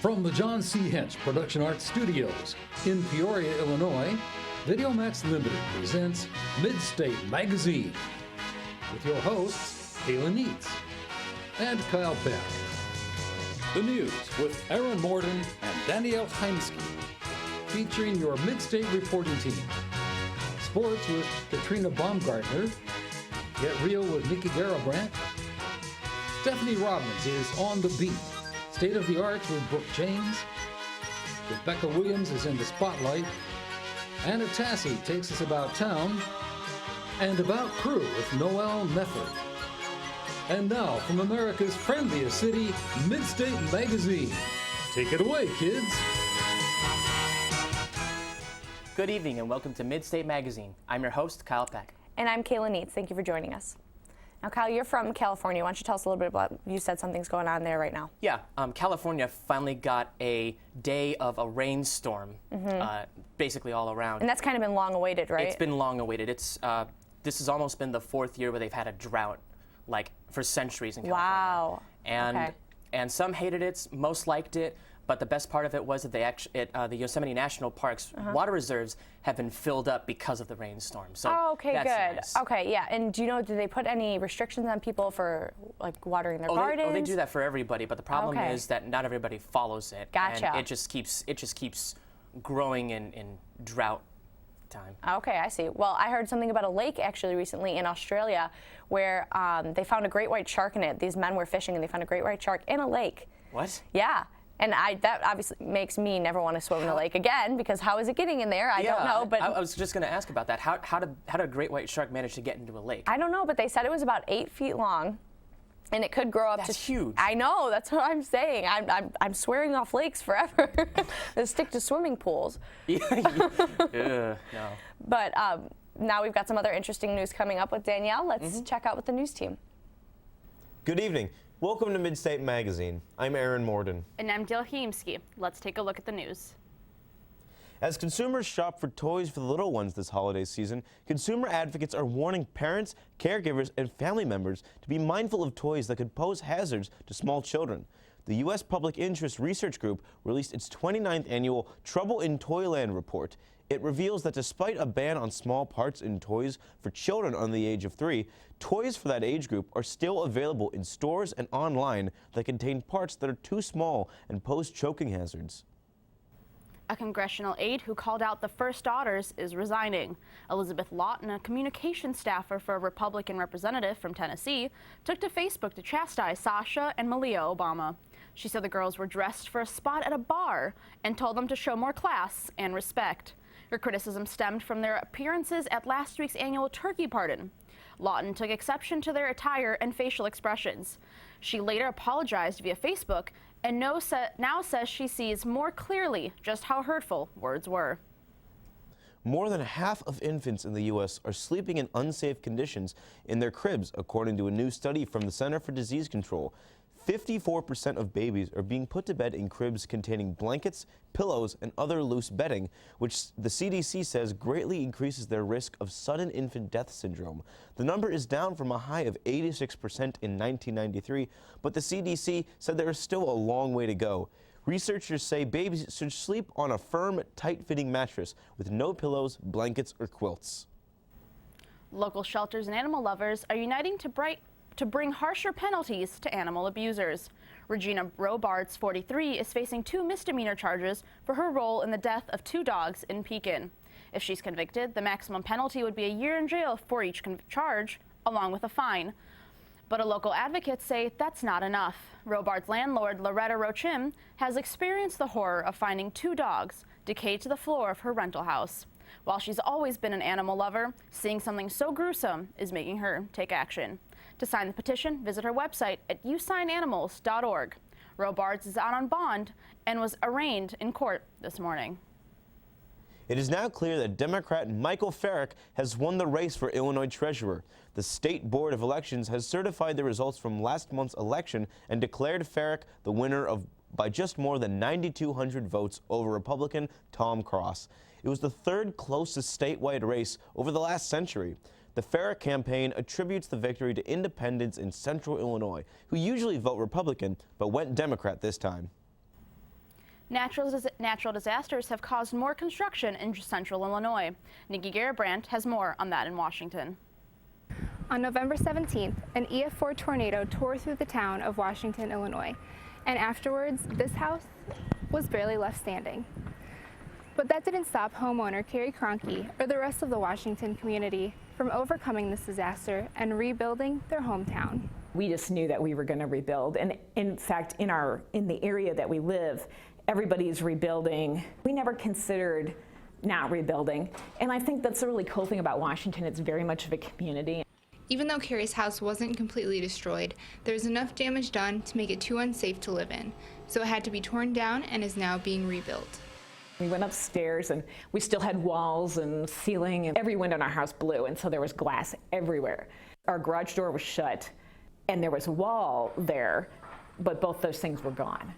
From the John C. Hench Production Arts Studios in Peoria, Illinois, VideoMax Limited presents Midstate Magazine with your hosts, Kayla Neitz and Kyle Peck. The news with Aaron Morden and Danielle Heimski, featuring your Midstate reporting team. Sports with Katrina Baumgartner. Get Real with Nikki Garabrandt. Stephanie Robbins is on the beat. State of the Arts with Brooke James. Rebecca Williams is in the spotlight. Anna Tassie takes us about town. And About Crew with Noel Method. And now, from America's friendliest city, Midstate Magazine. Take it away, kids. Good evening and welcome to Midstate Magazine. I'm your host, Kyle Peck. And I'm Kayla Neitz. Thank you for joining us. Now, Kyle, you're from California. Why don't you tell us a little bit about, you said something's going on there right now. Yeah, California finally got a day of a rainstorm, basically all around. And that's kind of been long awaited, right? It's been long awaited. This has almost been the fourth year where they've had a drought, like for centuries in California. Wow. And some hated it, most liked it. But the best part of it was that the Yosemite National Park's water reserves have been filled up because of the rainstorm. So okay, that's good. Nice. Okay, yeah. And do you know, do they put any restrictions on people for like watering their gardens? They do that for everybody, but the problem is that not everybody follows it. Gotcha. And it just keeps growing in drought time. Okay, I see. Well, I heard something about a lake actually recently in Australia where they found a great white shark in it. These men were fishing and they found a great white shark in a lake. What? Yeah. And that obviously makes me never want to swim in the lake again, because how is it getting in there? I don't know. But I was just going to ask about that. How did a great white shark manage to get into a lake? I don't know, but they said it was about 8 feet long, and it could grow up That's to huge. I know. That's what I'm saying. I'm swearing off lakes forever. Let's stick to swimming pools. No. But now we've got some other interesting news coming up with Danielle. Let's check out with the news team. Good evening. Welcome to Midstate Magazine. I'm Aaron Morden. And I'm Danielle Heimski. Let's take a look at the news. As consumers shop for toys for the little ones this holiday season, consumer advocates are warning parents, caregivers, and family members to be mindful of toys that could pose hazards to small children. The U.S. Public Interest Research Group released its 29th annual Trouble in Toyland report. It reveals that despite a ban on small parts in toys for children under the age of 3, toys for that age group are still available in stores and online that contain parts that are too small and pose choking hazards. A congressional aide who called out the first daughters is resigning. Elizabeth Lawton, a communications staffer for a Republican representative from Tennessee, took to Facebook to chastise Sasha and Malia Obama. She said the girls were dressed for a spot at a bar and told them to show more class and respect. Her criticism stemmed from their appearances at last week's annual turkey pardon. Lawton took exception to their attire and facial expressions. She later apologized via Facebook and now says she sees more clearly just how hurtful words were. More than half of infants in the U.S. are sleeping in unsafe conditions in their cribs, according to a new study from the Center for Disease Control. 54% of babies are being put to bed in cribs containing blankets, pillows, and other loose bedding, which the CDC says greatly increases their risk of sudden infant death syndrome. The number is down from a high of 86% in 1993, but the CDC said there is still a long way to go. Researchers say babies should sleep on a firm, tight-fitting mattress with no pillows, blankets, or quilts. Local shelters and animal lovers are uniting to bring harsher penalties to animal abusers. Regina Robards, 43, is facing 2 misdemeanor charges for her role in the death of 2 dogs in Pekin. If she's convicted, the maximum penalty would be a year in jail for each charge, along with a fine. But a local advocate say that's not enough. Robards' landlord, Loretta Rochim, has experienced the horror of finding 2 dogs decayed to the floor of her rental house. While she's always been an animal lover, seeing something so gruesome is making her take action. To sign the petition, visit her website at yousignanimals.org. Robards is out on bond and was arraigned in court this morning. It is now clear that Democrat Michael Farrick has won the race for Illinois treasurer. The State Board of Elections has certified the results from last month's election and declared Farrick the winner by just more than 9,200 votes over Republican Tom Cross. It was the 3rd closest statewide race over the last century. The Farrick campaign attributes the victory to independents in central Illinois, who usually vote Republican but went Democrat this time. Natural disasters have caused more construction in central Illinois. Nikki Garibrandt has more on that in Washington. On November 17th, an EF4 tornado tore through the town of Washington, Illinois, and afterwards, this house was barely left standing. But that didn't stop homeowner Carrie Cronky or the rest of the Washington community from overcoming this disaster and rebuilding their hometown. We just knew that we were going to rebuild, and in fact, in the area that we live, everybody's rebuilding. We never considered not rebuilding, and I think that's a really cool thing about Washington. It's very much of a community. Even though Carrie's house wasn't completely destroyed, there was enough damage done to make it too unsafe to live in, so it had to be torn down and is now being rebuilt. We went upstairs and we still had walls and ceiling, and every window in our house blew, and so there was glass everywhere. Our garage door was shut and there was a wall there, but both those things were gone.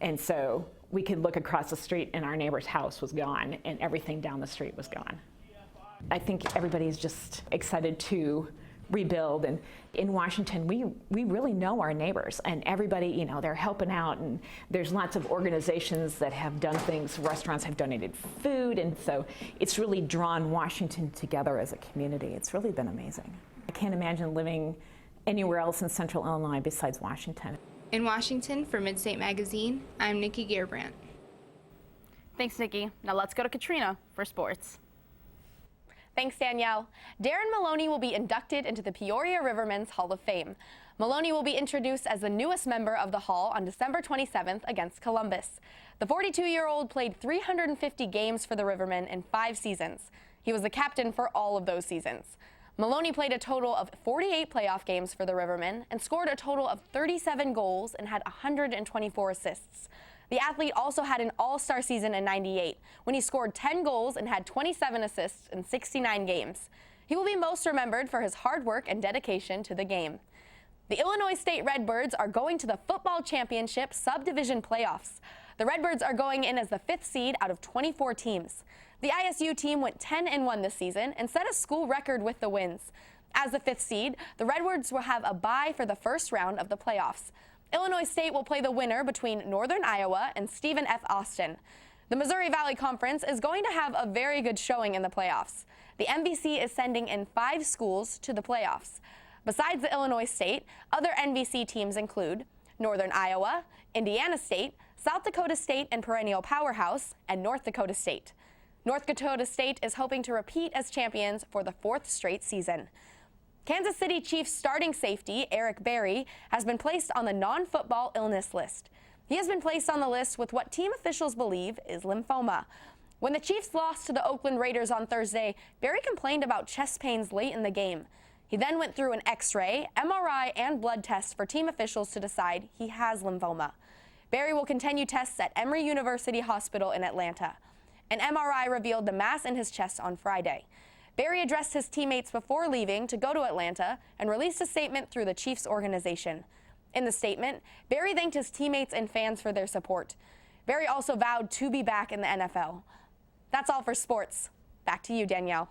And so we could look across the street and our neighbor's house was gone and everything down the street was gone. I think everybody's just excited to rebuild, and in Washington we really know our neighbors, and everybody, you know, they're helping out, and there's lots of organizations that have done things. Restaurants have donated food, and so it's really drawn Washington together as a community. It's really been amazing. I can't imagine living anywhere else in central Illinois besides Washington. In Washington, for Midstate Magazine, I'm Nikki Garibrandt. Thanks, Nikki. Now let's go to Katrina for sports. Thanks, Danielle. Darren Maloney will be inducted into the Peoria Rivermen's Hall of Fame. Maloney will be introduced as the newest member of the Hall on December 27th against Columbus. The 42-year-old played 350 games for the Rivermen in 5 seasons. He was the captain for all of those seasons. Maloney played a total of 48 playoff games for the Rivermen and scored a total of 37 goals and had 124 assists. The athlete also had an all-star season in '98 when he scored 10 goals and had 27 assists in 69 games. He will be most remembered for his hard work and dedication to the game. The Illinois State Redbirds are going to the football championship subdivision playoffs. The Redbirds are going in as the 5th seed out of 24 teams. The ISU team went 10-1 this season and set a school record with the wins. As the 5th seed, the Redbirds will have a bye for the first round of the playoffs. Illinois State will play the winner between Northern Iowa and Stephen F. Austin. The Missouri Valley Conference is going to have a very good showing in the playoffs. The MVC is sending in 5 schools to the playoffs. Besides the Illinois State, other NVC teams include Northern Iowa, Indiana State, South Dakota State and perennial powerhouse, and North Dakota State. North Dakota State is hoping to repeat as champions for the 4th straight season. Kansas City Chiefs starting safety Eric Berry has been placed on the non-football illness list. He has been placed on the list with what team officials believe is lymphoma. When the Chiefs lost to the Oakland Raiders on Thursday, Berry complained about chest pains late in the game. He then went through an X-ray, MRI, and blood tests for team officials to decide he has lymphoma. Berry will continue tests at Emory University Hospital in Atlanta. An MRI revealed the mass in his chest on Friday. Berry addressed his teammates before leaving to go to Atlanta and released a statement through the Chiefs organization. In the statement, Berry thanked his teammates and fans for their support. Berry also vowed to be back in the NFL. That's all for sports. Back to you, Danielle.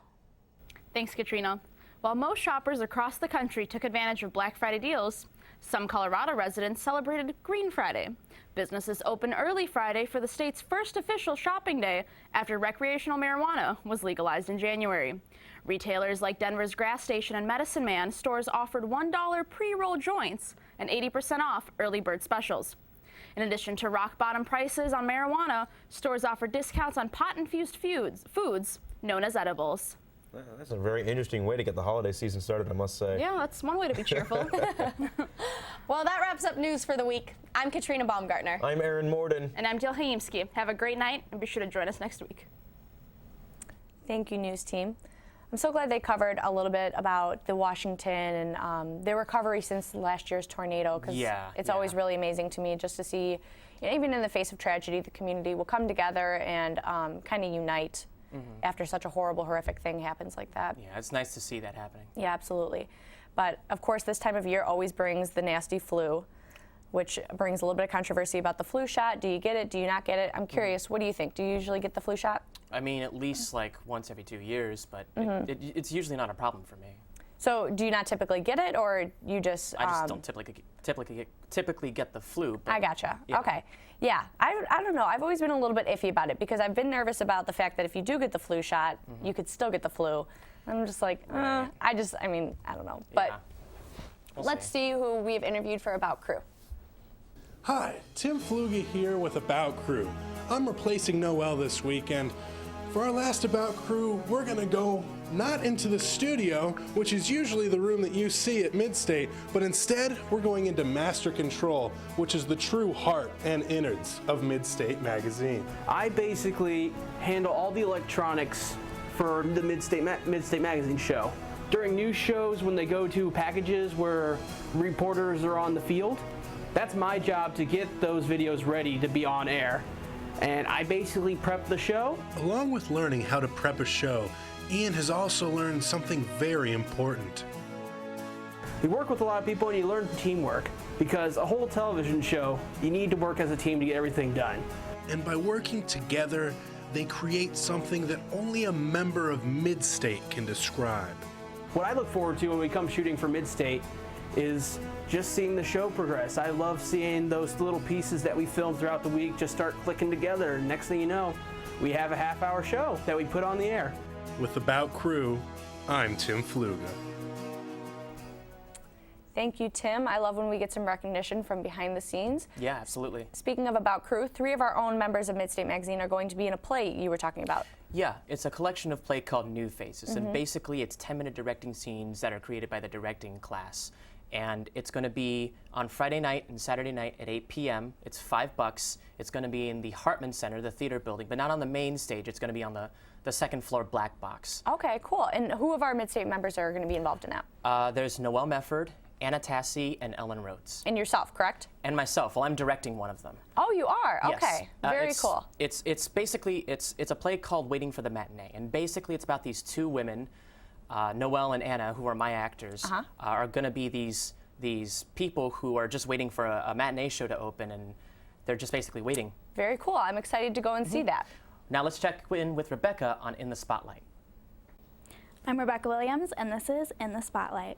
Thanks, Katrina. While most shoppers across the country took advantage of Black Friday deals, some Colorado residents celebrated Green Friday. Businesses opened early Friday for the state's first official shopping day after recreational marijuana was legalized in January. Retailers like Denver's Grass Station and Medicine Man stores offered $1 pre-roll joints and 80% off early bird specials. In addition to rock-bottom prices on marijuana, stores offered discounts on pot-infused foods known as edibles. That's a very interesting way to get the holiday season started, I must say. Yeah, that's one way to be cheerful. Well, that wraps up news for the week. I'm Katrina Baumgartner. I'm Aaron Morden. And I'm Jill Hayimski. Have a great night, and be sure to join us next week. Thank you, news team. I'm so glad they covered a little bit about the Washington and the recovery since last year's tornado, because it's always really amazing to me just to see, you know, even in the face of tragedy, the community will come together and kind of unite after such a horrible, horrific thing happens like that. Yeah, it's nice to see that happening. Yeah, absolutely. But of course, this time of year always brings the nasty flu, which brings a little bit of controversy about the flu shot. Do you get it? Do you not get it? I'm curious, what do you think? Do you usually get the flu shot? I mean, at least like once every 2 years, but it's usually not a problem for me. So do you not typically get it, or you just? I just don't typically get the flu. But, I gotcha. yeah. Okay. Yeah, I don't know. I've always been a little bit iffy about it because I've been nervous about the fact that if you do get the flu shot, you could still get the flu. I'm just like, I mean, I don't know. But let's see who we've interviewed for About Crew. Hi, Tim Fluga here with About Crew. I'm replacing Noel this weekend. For our last About Crew, we're going to go not into the studio, which is usually the room that you see at Midstate, but instead we're going into Master Control, which is the true heart and innards of Midstate Magazine. I basically handle all the electronics for the Midstate Magazine show. During news shows, when they go to packages where reporters are on the field, that's my job to get those videos ready to be on air. And I basically prep the show. Along with learning how to prep a show, Ian has also learned something very important. You work with a lot of people and you learn teamwork, because a whole television show, you need to work as a team to get everything done. And by working together, they create something that only a member of Midstate can describe. What I look forward to when we come shooting for Midstate is just seeing the show progress. I love seeing those little pieces that we film throughout the week just start clicking together. And next thing you know, we have a half-hour show that we put on the air. With About Crew, I'm Tim Fluga. Thank you, Tim. I love when we get some recognition from behind the scenes. Yeah, absolutely. Speaking of About Crew, 3 of our own members of Midstate Magazine are going to be in a play you were talking about. Yeah, it's a collection of play called New Faces, and basically it's 10-minute directing scenes that are created by the directing class. And it's going to be on Friday night and Saturday night at 8 p.m. It's $5. It's going to be in the Hartman Center, the theater building, but not on the main stage. It's going to be on the second floor black box. Okay, cool. And who of our Midstate members are going to be involved in that? There's Noel Mefford, Anna Tassi, and Ellen Rhodes. And yourself, correct? And myself. Well, I'm directing one of them. Oh, you are? Yes. Okay. Very cool. It's basically it's a play called Waiting for the Matinee, and basically it's about these 2 women, Noel and Anna, who are my actors, are going to be these people who are just waiting for a matinee show to open, and they're just basically waiting. Very cool. I'm excited to go and see that. Now let's check in with Rebecca on In the Spotlight. I'm Rebecca Williams, and this is In the Spotlight.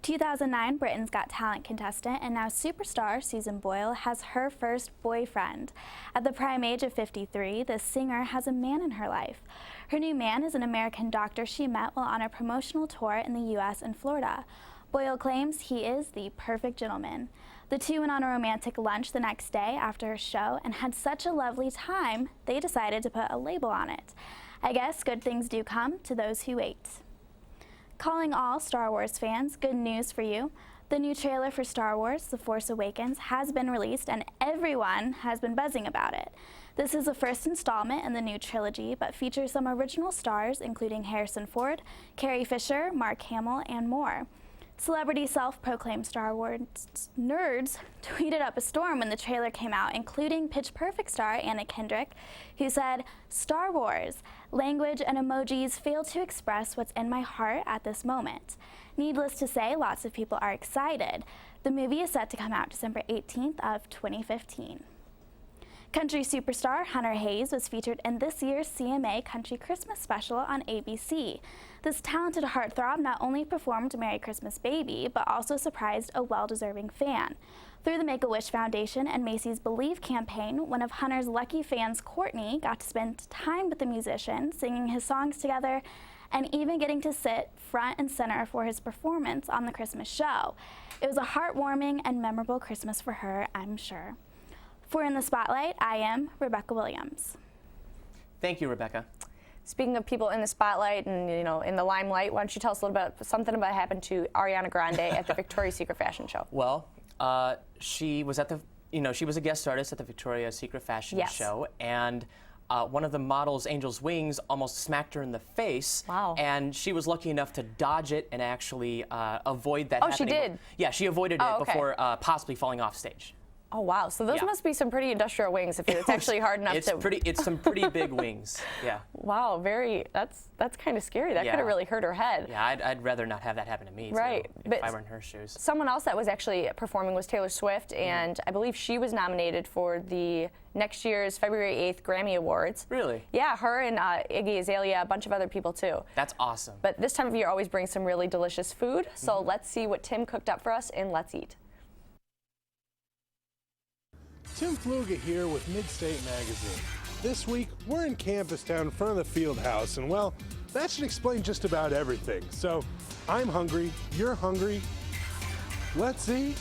2009 Britain's Got Talent contestant and now superstar Susan Boyle has her first boyfriend. At the prime age of 53, this singer has a man in her life. Her new man is an American doctor she met while on a promotional tour in the U.S. and Florida. Boyle claims he is the perfect gentleman. The two went on a romantic lunch the next day after her show and had such a lovely time, they decided to put a label on it. I guess good things do come to those who wait. Calling all Star Wars fans, good news for you. The new trailer for Star Wars: The Force Awakens has been released and everyone has been buzzing about it. This is the first installment in the new trilogy, but features some original stars including Harrison Ford, Carrie Fisher, Mark Hamill, and more. Celebrity self-proclaimed Star Wars nerds tweeted up a storm when the trailer came out, including Pitch Perfect star Anna Kendrick, who said, "Star Wars, language and emojis fail to express what's in my heart at this moment." Needless to say, lots of people are excited. The movie is set to come out December 18th of 2015. Country superstar Hunter Hayes was featured in this year's CMA Country Christmas special on ABC. This talented heartthrob not only performed Merry Christmas Baby, but also surprised a well-deserving fan. Through the Make-A-Wish Foundation and Macy's Believe campaign, one of Hunter's lucky fans, Courtney, got to spend time with the musician, singing his songs together, and even getting to sit front and center for his performance on the Christmas show. It was a heartwarming and memorable Christmas for her, I'm sure. For In the Spotlight, I am Rebecca Williams. Thank you, Rebecca. Speaking of people in the spotlight and in the limelight, why don't you tell us a little bit something about what happened to Ariana Grande at the Victoria's Secret fashion show? Well, she was at the she was a guest artist at the Victoria's Secret fashion show, and one of the models, Angel's Wings, almost smacked her in the face. Wow. And she was lucky enough to dodge it and actually avoid that happening. She did? Yeah, she avoided it before possibly falling off stage. Oh wow! So those Yeah. must be some pretty industrial wings if it's actually hard enough to. It's some pretty big wings. Yeah. Wow, that's kind of scary. That Yeah. could have really hurt her head. Yeah, I'd rather not have that happen to me. Right, Too, but if I were in her shoes. Someone else that was actually performing was Taylor Swift, and I believe she was nominated for the next year's February 8th Grammy Awards. Really? Yeah, her and Iggy Azalea, a bunch of other people too. That's awesome. But this time of year always brings some really delicious food. So let's see what Tim cooked up for us in Let's Eat. Tim Fluga here with Midstate Magazine. This week, we're in campus down in front of the field house, and well, that should explain just about everything. So, I'm hungry, you're hungry, let's eat.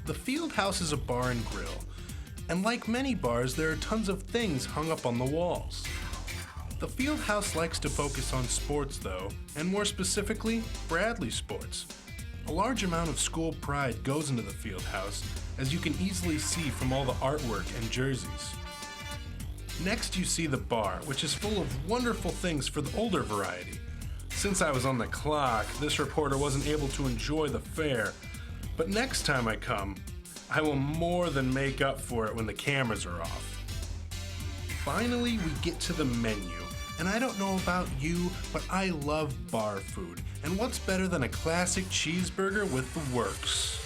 The field house is a bar and grill, and like many bars, there are tons of things hung up on the walls. The field house likes to focus on sports though, and more specifically, Bradley sports. A large amount of school pride goes into the field house, as you can easily see from all the artwork and jerseys. Next you see the bar, which is full of wonderful things for the older variety. Since I was on the clock, this reporter wasn't able to enjoy the fare, but next time I come, I will more than make up for it when the cameras are off. Finally, we get to the menu, and I don't know about you, but I love bar food, and what's better than a classic cheeseburger with the works?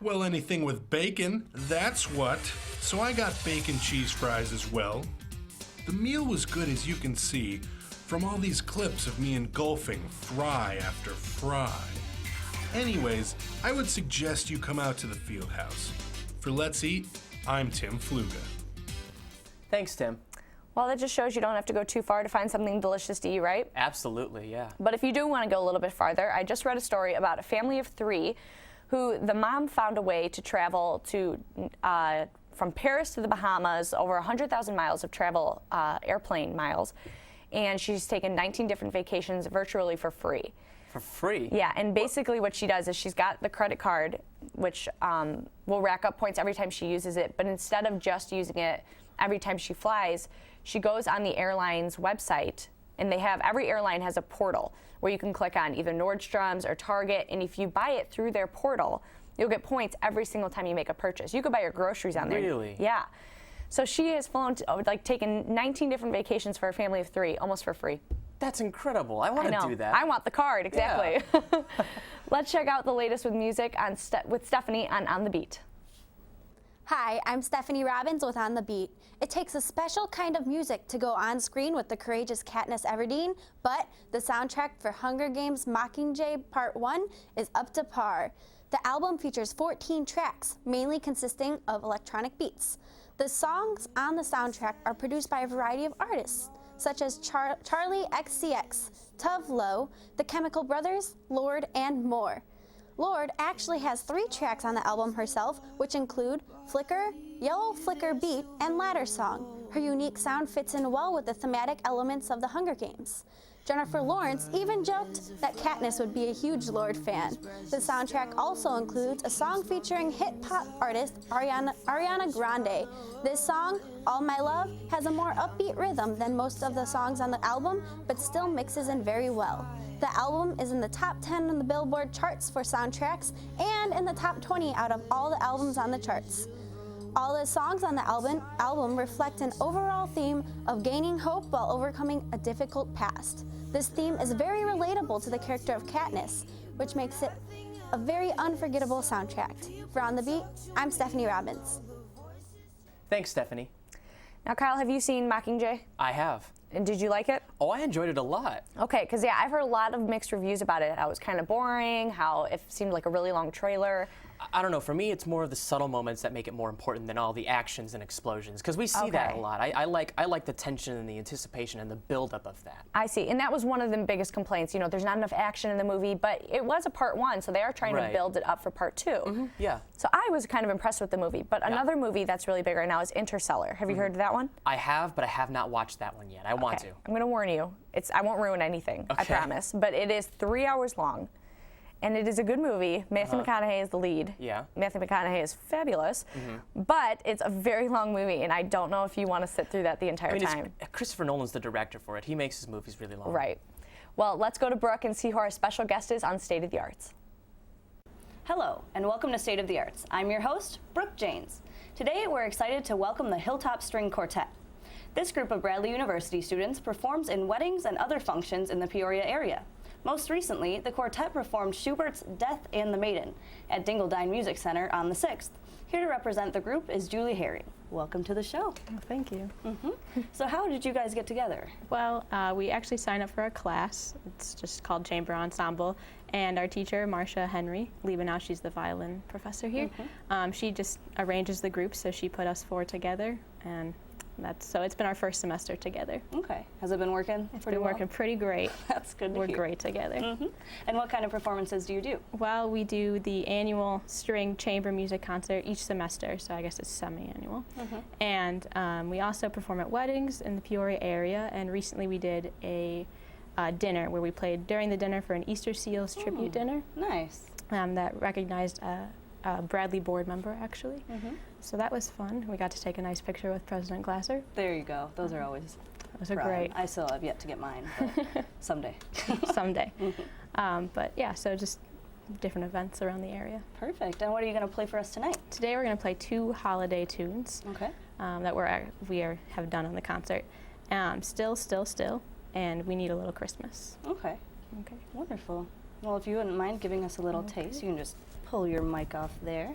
Well, anything with bacon, that's what. So I got bacon cheese fries as well. The meal was good, as you can see from all these clips of me engulfing fry after fry. Anyways, I would suggest you come out to the field house. For Let's Eat, I'm Tim Fluga. Thanks, Tim. Well, that just shows you don't have to go too far to find something delicious to eat, right? Absolutely, yeah. But if you do want to go a little bit farther, I just read a story about a family of 3 who the mom found a way to travel to from Paris to the Bahamas, over 100,000 miles of travel, airplane miles, and she's taken 19 different vacations virtually for free. For free? Yeah, and basically what she does is she's got the credit card, which will rack up points every time she uses it, but instead of just using it every time she flies, she goes on the airline's website, and every airline has a portal where you can click on either Nordstrom's or Target, and if you buy it through their portal, you'll get points every single time you make a purchase. You could buy your groceries on there. Really? Yeah. So she has taken 19 different vacations for a family of 3, almost for free. That's incredible. I want to do that. I want the card, exactly. Yeah. Let's check out the latest with music with Stephanie on The Beat. Hi, I'm Stephanie Robbins with On the Beat. It takes a special kind of music to go on screen with the courageous Katniss Everdeen, but the soundtrack for Hunger Games Mockingjay Part 1 is up to par. The album features 14 tracks, mainly consisting of electronic beats. The songs on the soundtrack are produced by a variety of artists, such as Charlie XCX, Tove Lo, The Chemical Brothers, Lorde, and more. Lorde actually has 3 tracks on the album herself, which include Flicker, Yellow Flicker Beat, and Ladder Song. Her unique sound fits in well with the thematic elements of the Hunger Games. Jennifer Lawrence even joked that Katniss would be a huge Lorde fan. The soundtrack also includes a song featuring hip-hop artist Ariana Grande. This song, All My Love, has a more upbeat rhythm than most of the songs on the album, but still mixes in very well. The album is in the top 10 on the Billboard charts for soundtracks and in the top 20 out of all the albums on the charts. All the songs on the album reflect an overall theme of gaining hope while overcoming a difficult past. This theme is very relatable to the character of Katniss, which makes it a very unforgettable soundtrack. For On the Beat, I'm Stephanie Robbins. Thanks, Stephanie. Now, Kyle, have you seen Mockingjay? I have. And did you like it? Oh, I enjoyed it a lot. Okay, because I've heard a lot of mixed reviews about it. How it was kind of boring, how it seemed like a really long trailer. I don't know. For me, it's more of the subtle moments that make it more important than all the actions and explosions. Because we see that a lot. I like the tension and the anticipation and the buildup of that. I see, and that was one of the biggest complaints. You know, there's not enough action in the movie, but it was a part 1, so they are trying to build it up for part 2. Mm-hmm. Yeah. So I was kind of impressed with the movie. But another movie that's really big right now is Interstellar. Have you heard of that one? I have, but I have not watched that one yet. I want to. I'm going to warn you. I won't ruin anything. I promise. But it is 3 hours long. And it is a good movie. Matthew McConaughey is the lead. Yeah. Matthew McConaughey is fabulous. But it's a very long movie, and I don't know if you want to sit through that the entire time. Christopher Nolan's the director for it. He makes his movies really long. Right. Well, let's go to Brooke and see who our special guest is on State of the Arts. Hello, and welcome to State of the Arts. I'm your host, Brooke Janes. Today, we're excited to welcome the Hilltop String Quartet. This group of Bradley University students performs in weddings and other functions in the Peoria area. Most recently, the quartet performed Schubert's Death and the Maiden at Dingledine Music Center on the 6th. Here to represent the group is Julie Herring. Welcome to the show. Oh, thank you. So how did you guys get together? Well, we actually signed up for a class. It's just called Chamber Ensemble. And our teacher, Marcia Henry, now she's the violin professor here, she just arranges the group, so she put us four together. And so it's been our first semester together. Okay. Has it been working? It's been working pretty great. That's good to We're hear. great together. And what kind of performances do you do? Well, we do the annual string chamber music concert each semester, so I guess it's semi-annual. And we also perform at weddings in the Peoria area, and recently we did a dinner where we played during the dinner for an Easter Seals tribute dinner. Nice. That recognized a Bradley board member, actually. So that was fun. We got to take a nice picture with President Glasser. There you go. Those are always Those are fun. great. I still have yet to get mine, but someday. Someday. But yeah, so just different events around the area. Perfect. And what are you going to play for us tonight? Today we're going to play two holiday tunes Okay. that we have done on the concert. Still, Still, Still, and We Need a Little Christmas. Okay. Okay. Wonderful. Well, if you wouldn't mind giving us a little taste, you can just pull your mic off there.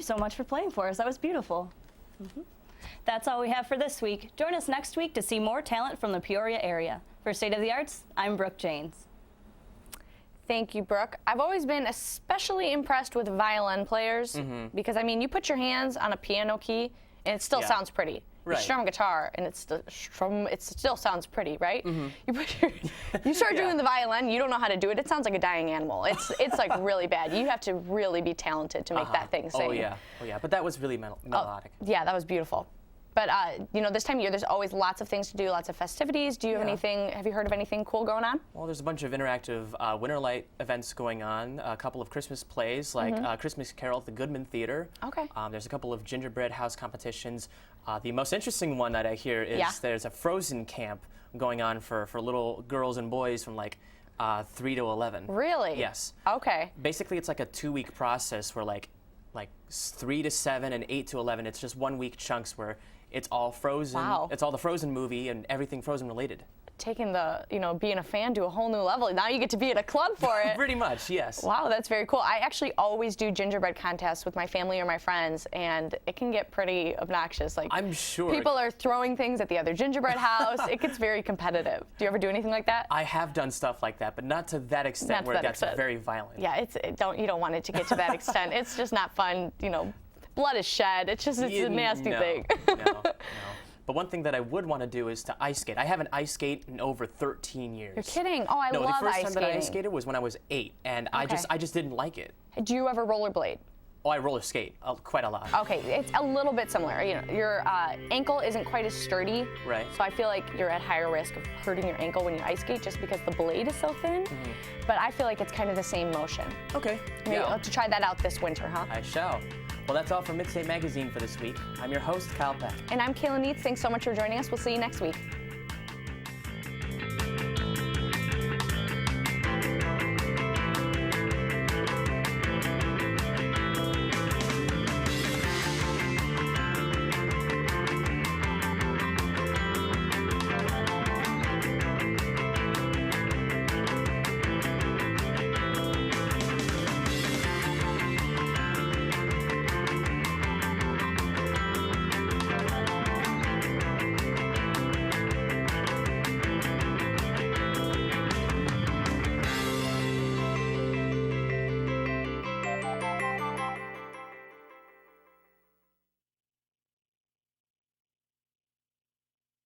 you so much for playing for us. That was beautiful. That's all we have for this week. Join us next week to see more talent from the Peoria area. For State of the Arts, I'm Brooke Janes. Thank you, Brooke. I've always been especially impressed with violin players because, I mean, you put your hands on a piano key and it still sounds pretty. Right. You strum a guitar and it still sounds pretty, right? You start doing the violin, you don't know how to do it. It sounds like a dying animal. It's like really bad. You have to really be talented to make that thing sing. Oh yeah. But that was really melodic. Yeah, that was beautiful. But you know, this time of year, there's always lots of things to do, lots of festivities. Do you have anything? Have you heard of anything cool going on? Well, there's a bunch of interactive winter light events going on. A couple of Christmas plays, like Christmas Carol at the Goodman Theater. Okay. There's a couple of gingerbread house competitions. The most interesting one that I hear is there's a Frozen camp going on for little girls and boys from like 3 to 11. Really? Yes. Okay. Basically, it's like a 2-week process where like 3 to 7 and 8 to 11. It's just 1 week chunks where it's all Frozen. Wow. It's all the Frozen movie and everything Frozen related. Taking the, you know, being a fan to a whole new level. Now you get to be at a club for it. Pretty much, yes. Wow, that's very cool. I actually always do gingerbread contests with my family or my friends, and it can get pretty obnoxious. Like, I'm sure. People are throwing things at the other gingerbread house. It gets very competitive. Do you ever do anything like that? I have done stuff like that, but not to that extent where it gets very violent. Yeah, you don't want it to get to that extent. It's just not fun, you know. Blood is shed. It's a nasty thing. No. But one thing that I would want to do is to ice skate. I haven't ice skated in over 13 years. You're kidding? Oh, I love ice skating. No, the first time that I ice skated was when I was 8, and I just didn't like it. Do you ever rollerblade? Oh, I roller skate quite a lot. Okay, it's a little bit similar. You know, your ankle isn't quite as sturdy. Right. So I feel like you're at higher risk of hurting your ankle when you ice skate just because the blade is so thin. But I feel like it's kind of the same motion. Okay. Maybe you'll have to try that out this winter, huh? I shall. Well, that's all from Midstate Magazine for this week. I'm your host, Kyle Peck. And I'm Kayla Neitz. Thanks so much for joining us. We'll see you next week.